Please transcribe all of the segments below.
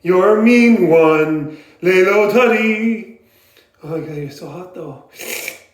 You're a mean one, little Tutty. Oh my God, you're so hot though.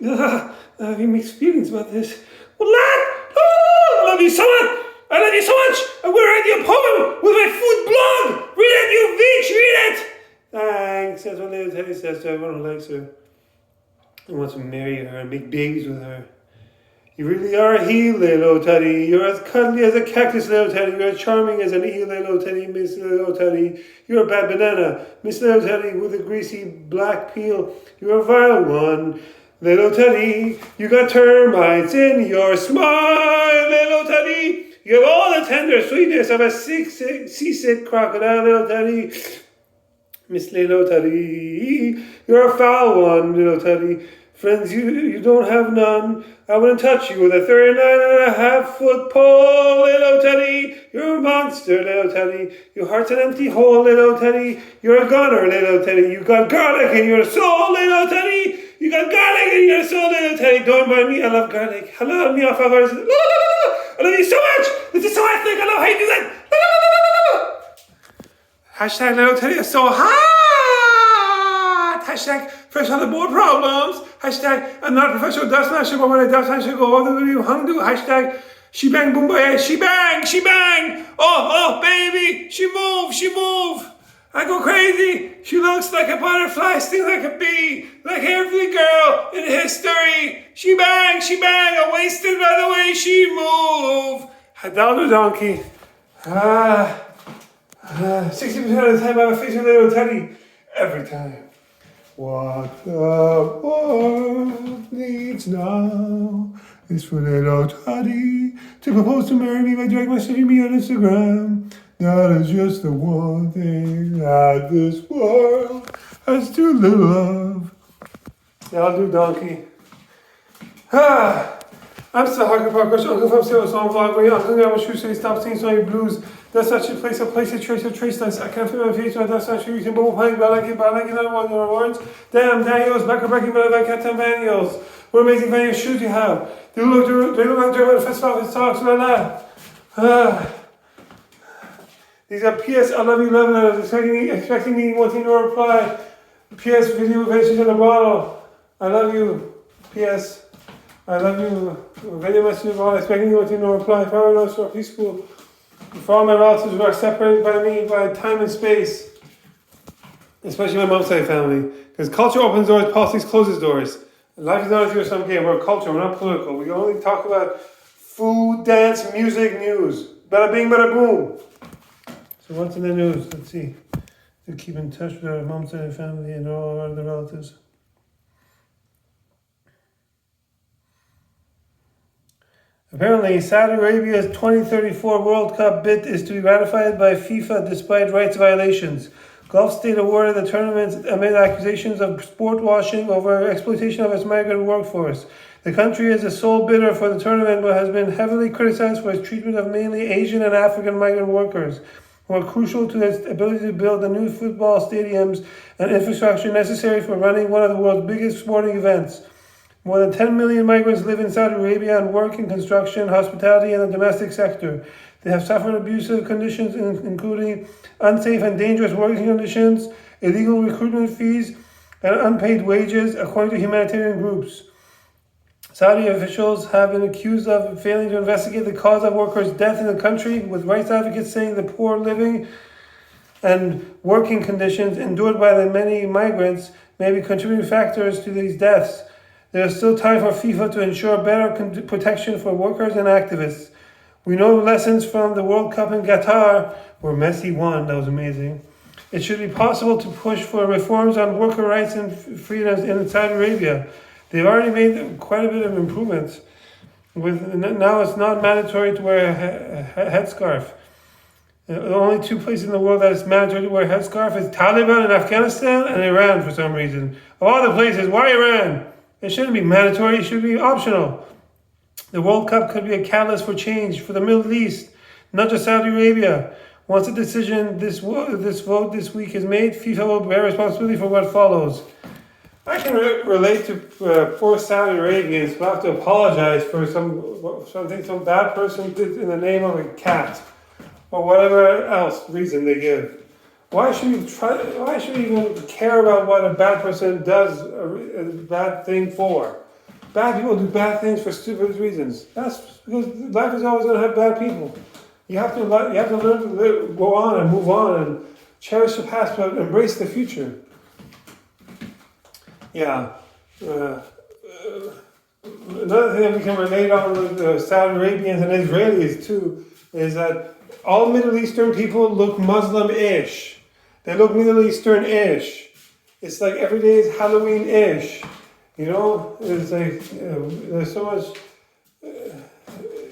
I have mixed feelings about this. Well, lad, I love you so much. I love you so much. I'm going to write you a poem with my food blog. Read it, you bitch, read it. Thanks. That's what little Teddy says to everyone who likes her. He wants to marry her and make babies with her. You really are a heel, little Teddy. You're as cuddly as a cactus, little Teddy. You're as charming as an eel, little Teddy, Miss Little Teddy. You're a bad banana, Miss Little Teddy, with a greasy black peel. You're a vile one, little Teddy. You got termites in your smile, little Teddy. You have all the tender sweetness of a seasick crocodile, little Teddy. Miss Little Teddy. You're a foul one, little Teddy. Friends, you don't have none. I wouldn't touch you with a 39.5-foot pole, little Teddy. You're a monster, little Teddy. Your heart's an empty hole, little Teddy. You're a gunner, little Teddy. You got garlic in your soul, little Teddy. You got garlic in your soul, little Teddy. Don't mind me, I love garlic. Hello, mi favor. I love you so much. This is so ethnic. I love how you do that. Hashtag little Teddy is so hot. Hashtag fresh on the board problems. Hashtag I'm not a professional dust smasher, but when I dust smash, I go all the way to Hungdu. Hashtag she bang boom boy, she bang, she bang. Oh baby, she move. I go crazy. She looks like a butterfly, stings like a bee, like every girl in history. She bang, I'm wasted by the way she move. aDele the donkey. 60% of the time I'm a face with little Teddy. Every time. What the world needs now is for little Teddy to propose to marry me by direct messaging me on Instagram. That is just the one thing that this world has too little of. Yeah, I'll do donkey. I'm still hardcore progress. Uncle from Sales on vlog. Where I'm going to shoot so stop singing so many blues. That's actually a place of trace lines. I can't feel my face, that's actually using bubble playing, but I like it, not one of the words. Damn, Daniels, back breaking by the Captain Daniels. What amazing value shoes you have. They look like they're at a festival of talks, These are PS, I love you, love letters. Expecting me, wanting to reply. PS, video message in a bottle. I love you. PS, I love you. Video message in a bottle. Expecting me, wanting to reply. Paradise for preschool. For all my relatives who are separated by me by time and space, especially my mom's side family, because culture opens doors, politics closes doors. Life is not a zero-sum game. We're a culture. We're not political. We only talk about food, dance, music, news. Bada bing, bada boom. So what's in the news? Let's see. To keep in touch with our mom's side family and all our other relatives. Apparently, Saudi Arabia's 2034 World Cup bid is to be ratified by FIFA despite rights violations. Gulf State awarded the tournament amid accusations of sport washing over exploitation of its migrant workforce. The country is the sole bidder for the tournament but has been heavily criticized for its treatment of mainly Asian and African migrant workers, who are crucial to its ability to build the new football stadiums and infrastructure necessary for running one of the world's biggest sporting events. More than 10 million migrants live in Saudi Arabia and work in construction, hospitality, and the domestic sector. They have suffered abusive conditions, including unsafe and dangerous working conditions, illegal recruitment fees, and unpaid wages, according to humanitarian groups. Saudi officials have been accused of failing to investigate the cause of workers' death in the country, with rights advocates saying the poor living and working conditions endured by the many migrants may be contributing factors to these deaths. There is still time for FIFA to ensure better protection for workers and activists. We know lessons from the World Cup in Qatar, where Messi won. That was amazing. It should be possible to push for reforms on worker rights and freedoms in Saudi Arabia. They've already made quite a bit of improvements. Now it's not mandatory to wear a headscarf. The only two places in the world that it's mandatory to wear a headscarf is Taliban in Afghanistan and Iran for some reason. Of all the places, why Iran? It shouldn't be mandatory, it should be optional. The World Cup could be a catalyst for change for the Middle East, not just Saudi Arabia. Once a decision, this vote this week is made, FIFA will bear responsibility for what follows. I can relate to poor Saudi Arabians who have to apologize for something some bad person did in the name of a cat, or whatever else reason they give. Why should we even care about what a bad person does a bad thing for? Bad people do bad things for stupid reasons. That's because life is always going to have bad people. You have to learn to go on and move on and cherish the past, but embrace the future. Yeah. Another thing that we can relate on with the Saudi Arabians and Israelis too is that all Middle Eastern people look Muslim-ish. They look Middle Eastern-ish. It's like every day is Halloween-ish. You know, it's like there's so much.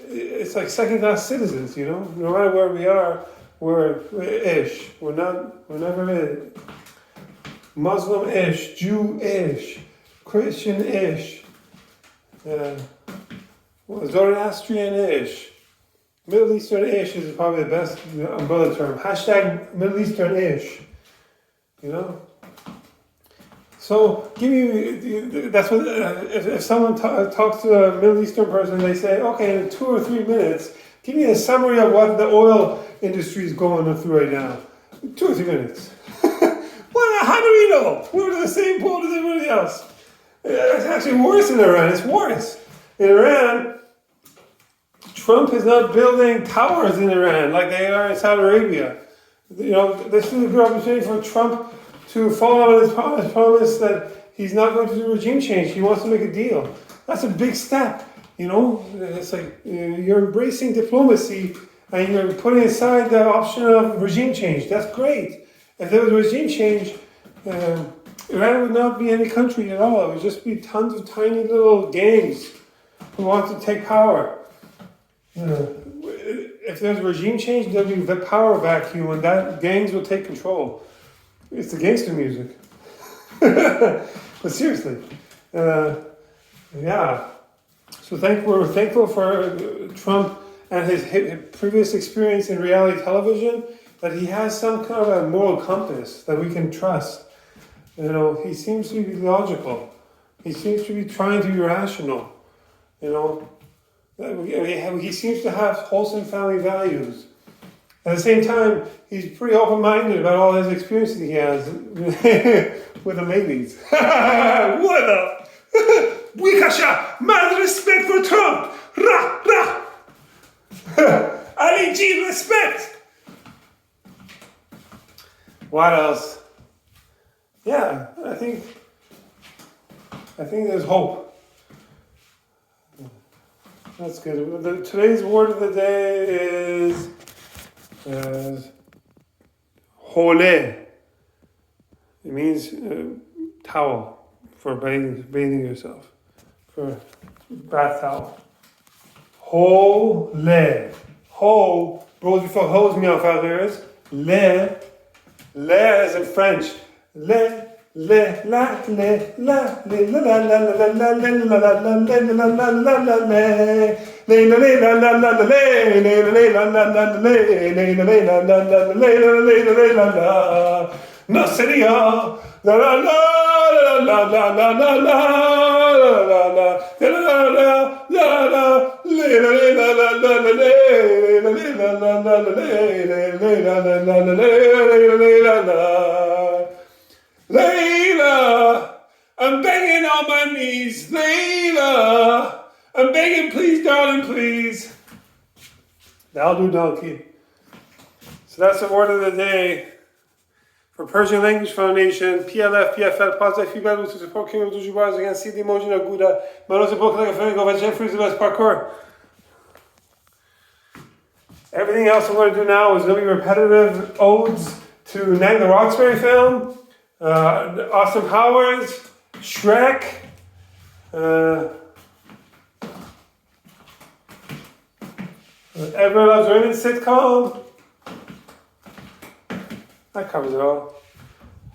It's like second-class citizens. You know, no matter where we are, we're ish. We're never Muslim-ish, Jew-ish, Christian-ish, Zoroastrian-ish. Middle Eastern-ish is probably the best umbrella term. Hashtag Middle Eastern-ish. You know? So, that's what, if someone talks to a Middle Eastern person, they say, okay, in 2 or 3 minutes, give me a summary of what the oil industry is going through right now. 2 or 3 minutes. Well, how do we know? We're in the same boat as everybody else. It's actually worse in Iran. It's worse. In Iran, Trump is not building towers in Iran like they are in Saudi Arabia. You know, this is a good opportunity for Trump to follow on his promise that he's not going to do regime change. He wants to make a deal. That's a big step. You know, it's like you're embracing diplomacy and you're putting aside the option of regime change. That's great. If there was regime change, Iran would not be any country at all. It would just be tons of tiny little gangs who want to take power. If there's regime change, there'll be the power vacuum and that gangs will take control. It's the gangster music. But seriously, yeah. So we're thankful for Trump and his previous experience in reality television, that he has some kind of a moral compass that we can trust. You know, he seems to be logical. He seems to be trying to be rational. You know, he seems to have wholesome family values. At the same time, he's pretty open-minded about all his experiences he has with the ladies. What up? Wikasha! Mad respect for Trump! Ra! Ra! Ali G, respect! What else? Yeah, I think there's hope. That's good. Today's word of the day is hole. It means towel for bathing yourself, for bath towel. Hole. Ho. Bros before hose me off out there is le. Le is in French. Le. Le la le la le la la la la la la la la la la la la la le le la la la la le le la la la la le le la la la la le le la la no sería la la la la la la la la la la Layla, I'm begging on my knees. Layla, I'm begging, please, darling, please. That'll do, donkey. So that's the word of the day for Persian Language Foundation. PLF, PFL, Positive Feedback to support King of the Jubars against CD Mojin Aguda. Manos book like a friend of Jeffrey's the best parkour. Everything else I'm going to do now is going to be repetitive odes to Nang the Roxbury film. Austin Powers, Shrek, Everyone Loves Raymond sitcom. That covers it all.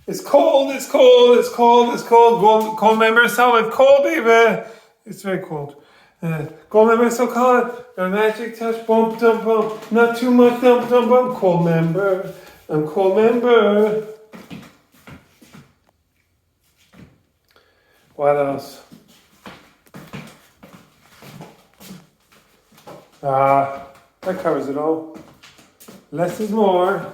It's cold. Cold member, solid cold, baby. It's very cold. Cold member, so cold. A magic touch, bump, dump, bump. Not too much, dump, dump, bump. Cold member. I'm cold member. What else? That covers it all. Less is more.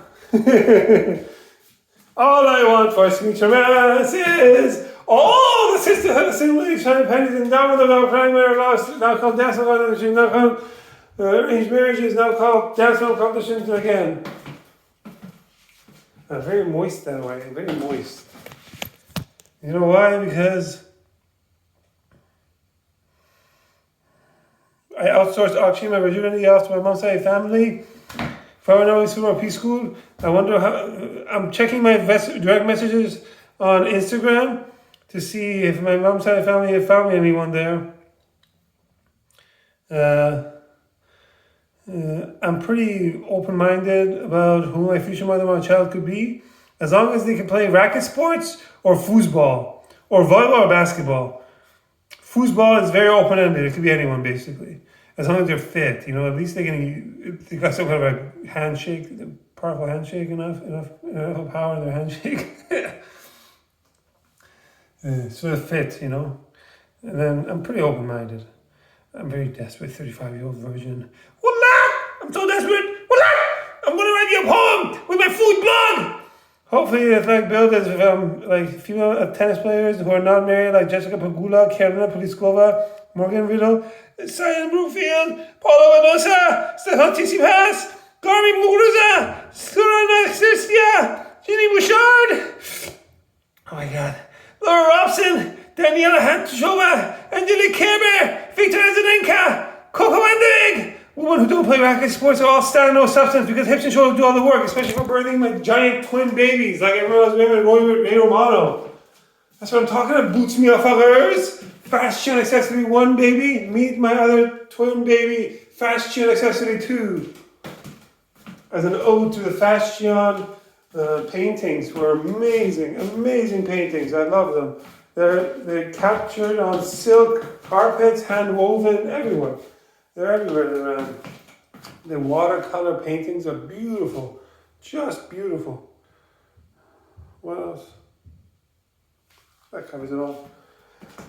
All I want for sweet romance is all the sisterhood of single-age pennies and down with the low primary lost, now called dancing competition, now called arranged marriages, now called dancing competitions again. Very moist that way, very moist. You know why? Because I outsourced auctioning my virginity off to my mom's side family. If I were now in school or preschool, I wonder how. I'm checking my direct messages on Instagram to see if my mom's side family have found me anyone there. I'm pretty open-minded about who my future mother or child could be, as long as they can play racket sports or foosball or volleyball or basketball. Foosball is very open-ended. It could be anyone basically, as long as they're fit. You know, at least they got some kind of a handshake, powerful handshake, enough power in their handshake. So they're fit, you know. And then I'm pretty open-minded. I'm very desperate, 35-year-old virgin. Voila! I'm so desperate. Voila! I'm gonna write you a poem with my food blog. Hopefully it's like billed as like female tennis players who are not married, like Jessica Pegula, Karolina Pliskova, Morgan Riddle, Cyan Brookfield, Paulo Venosa, Stefan Tsitsipas, Garmin Muguruza, Surana Xistia, Ginny Bouchard. Oh my God. Laura Robson, Daniela Hantushova, Angelique Kerber, Victor Azarenka, Coco Vandeweghe. Women who don't play racket sports are all stand no substance because hips and shoulders do all the work, especially for birthing my giant twin babies like everyone else women Ray Romano. That's what I'm talking about. Boots me off others. Fashion accessory 1 baby. Meet my other twin baby. Fashion accessory 2. As an ode to the fashion paintings were amazing, amazing paintings. I love them. They're captured on silk carpets, hand woven everywhere. They're everywhere. The watercolor paintings are beautiful, just beautiful. What else? That covers it all.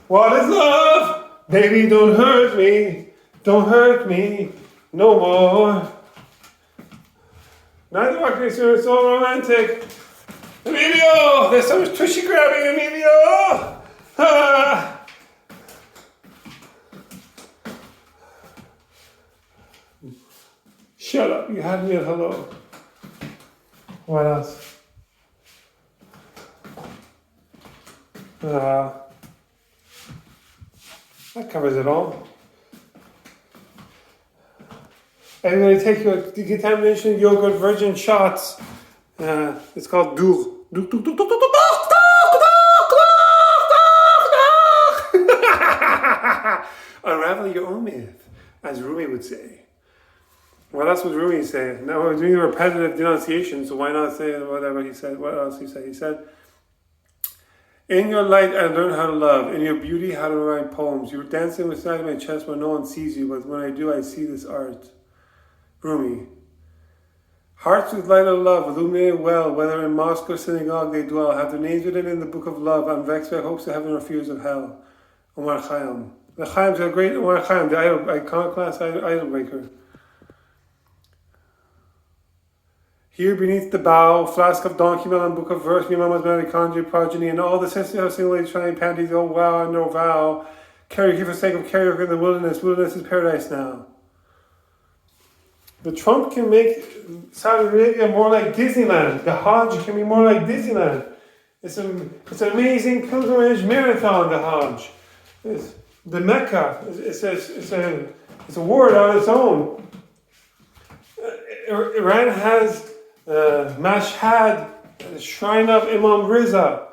What is love? Baby, don't hurt me no more. Neither are Christian, it's so romantic. Emilio, there's so much tushy grabbing, Emilio. Ah. Shut up, you had me at hello. What else? That covers it all. I'm going to take your decontamination yogurt virgin shots. It's called Dour. Unravel your own myth, as Rumi would say. Well, that's what Rumi said. Now we're doing a repetitive denunciation, so why not say whatever he said? What else he said? He said, in your light, I learn how to love. In your beauty, how to write poems. You're dancing beside my chest when no one sees you, but when I do, I see this art. Rumi. Hearts with light of love, illuminated well, whether in mosque or synagogue they dwell, have their names written in the book of love, unvexed by hopes of heaven or fears of hell. Omar Khayyam. The Khayyam's a great Omar Khayyam, the iconoclast idol breaker. Here beneath the bough, flask of donkey melon, book of verse, me mama's mitochondria progeny, and all the sisters of single-age trying panties, oh wow and oh vow. Karaoke for sake of karaoke in the wilderness. Wilderness is paradise now. The Trump can make Saudi Arabia more like Disneyland. The Hajj can be more like Disneyland. It's an amazing pilgrimage marathon, the Hajj. It's the Mecca. It's a word on its own. Iran has Mashhad, the shrine of Imam Riza,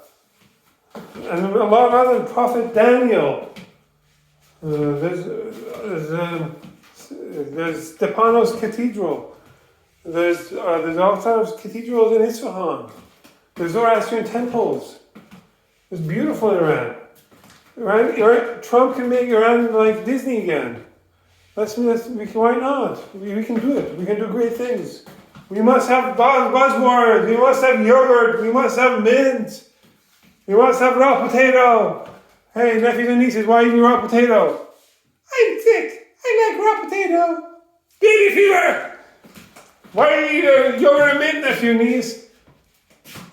and a lot of other Prophet Daniel. There's Stepanos Cathedral. There's all sorts of cathedrals in Isfahan. There's Zoroastrian temples. It's beautiful in Iran. Trump can make Iran like Disney again. Why not? We can do it. We can do great things. We must have buzzwords. We must have yogurt. We must have mint. We must have raw potato. Hey, nephews and nieces, why are you eating raw potato? I'm sick. I like raw potato. Baby fever. Why are you eating yogurt and mint, nephew and niece?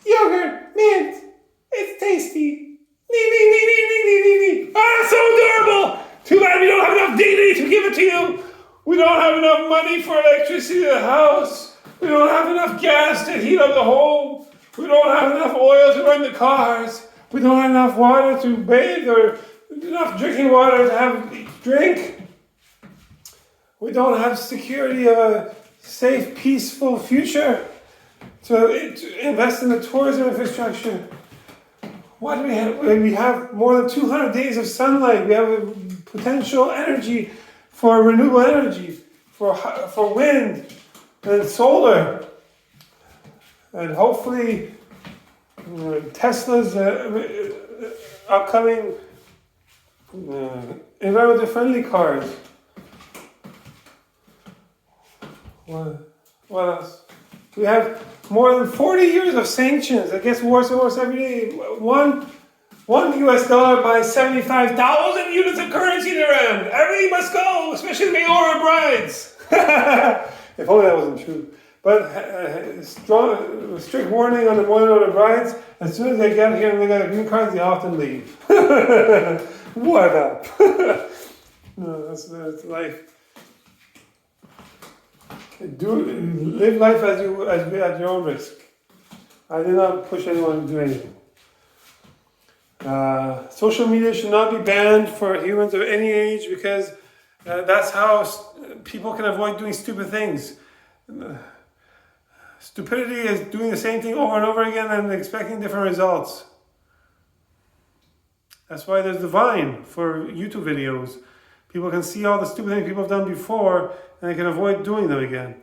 Yogurt, mint, it's tasty. Oh, it's so adorable. Too bad we don't have enough dignity to give it to you. We don't have enough money for electricity in the house. We don't have enough gas to heat up the home. We don't have enough oil to run the cars. We don't have enough water to bathe or enough drinking water to have drink. We don't have security of a safe, peaceful future to invest in the tourism infrastructure. What do we have? We have more than 200 days of sunlight. We have potential energy for renewable energy, for wind and solar. And hopefully Tesla's upcoming environmentally friendly cars. What else? We have more than 40 years of sanctions. It gets worse and worse every day. One US dollar buys 75,000 units of currency in Iran. Everything must go, especially the mayoral brides. If only that wasn't true. But strict warning on the mayoral brides. As soon as they get here and they got green cards, they often leave. What up? No, that's life. Live life at your own risk. I did not push anyone to do anything. Social media should not be banned for humans of any age because that's how people can avoid doing stupid things. Stupidity is doing the same thing over and over again and expecting different results. That's why there's the Vine for YouTube videos. People can see all the stupid things people have done before and they can avoid doing them again.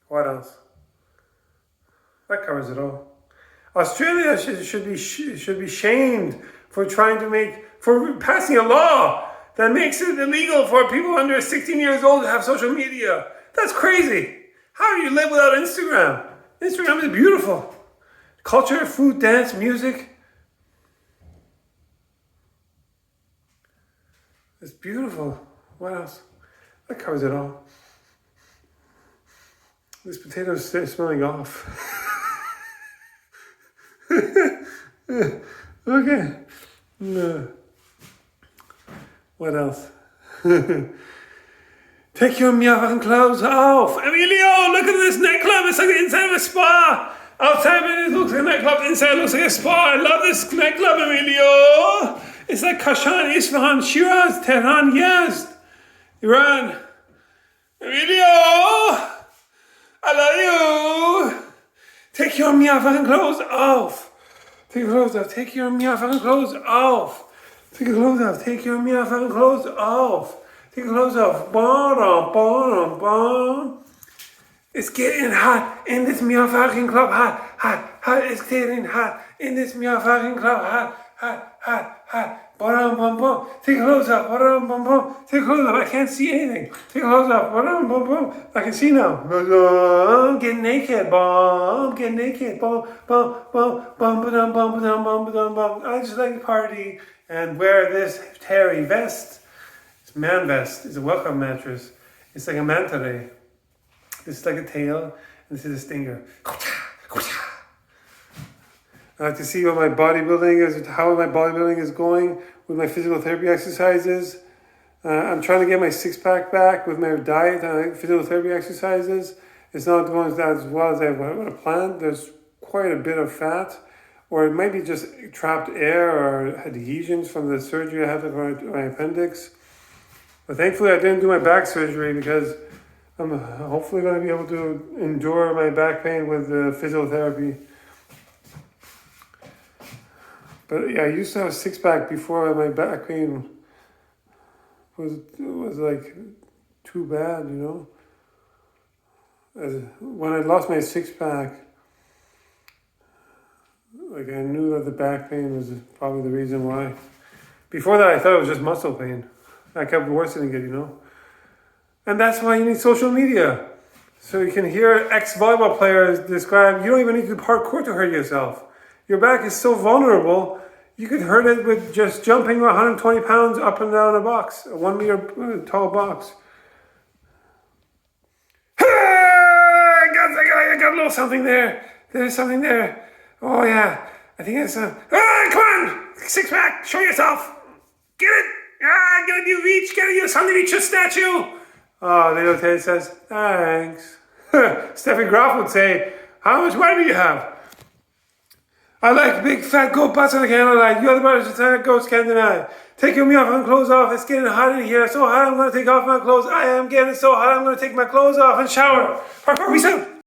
What else? That covers it all. Australia should be shamed for passing a law that makes it illegal for people under 16 years old to have social media. That's crazy. How do you live without Instagram? Instagram is beautiful. Culture, food, dance, music. It's beautiful. What else? That covers it all. This potato is smelling off. Okay. What else? Take your meowing clothes off. Emilio, look at this nightclub. It's like the inside of a spa. Outside it looks like a nightclub. Inside it looks like a spa. I love this nightclub, Emilio. It's like Kashan, Isfahan, Shiraz, Tehran, Yazd, Iran. Emilio, I love you. Take your meowing clothes off. Take your clothes off. Take your meowing clothes off. Take your clothes off. Take your meowing clothes off. Take your clothes off. Bom, bom, bom. It's getting hot in this meowing club. Hot, hot, hot. It's getting hot in this meowing club. Hot, hot, hot, hot. Bom, bom, bom. Take your clothes off. Bom, bom, bom. Take your clothes off. I can't see anything. Take your clothes off. Bom, bom, bom. I can see now. Get naked. Bom, get naked. Bom, bom, bom, bom, bom, bom, bom, bom, bom, bom. I just like to party and wear this hairy vest. It's man vest. It's a welcome mattress. It's like a manta ray. This is like a tail, and this is a stinger. I like to see what my bodybuilding is, how my bodybuilding is going with my physical therapy exercises. I'm trying to get my six-pack back with my diet and physical therapy exercises. It's not going as well as I would have planned. There's quite a bit of fat, or it might be just trapped air or adhesions from the surgery I had with my appendix. But thankfully I didn't do my back surgery because I'm hopefully going to be able to endure my back pain with physiotherapy. But yeah, I used to have a six-pack before my back pain was like too bad, you know. When I lost my six-pack, like I knew that the back pain was probably the reason why. Before that, I thought it was just muscle pain. I kept worsening it, you know. And that's why you need social media. So you can hear ex-volleyball players describe, you don't even need to do parkour to hurt yourself. Your back is so vulnerable, you could hurt it with just jumping 120 pounds up and down a box, a 1 meter tall box. feel something there. There's something there. Oh yeah, I think it's a... Ah, come on! Six pack, show yourself. Get it. Ah, get a new reach, get a new something reach a statue. Oh, little Ted says, thanks. Steffi Graf would say, how much wine do you have? I like big fat goat butts on the candlelight. You other brothers and goats can't deny. Taking me off and clothes off. It's getting hot in here. So hot I'm going to take off my clothes. I am getting so hot I'm going to take my clothes off and shower. Peace out.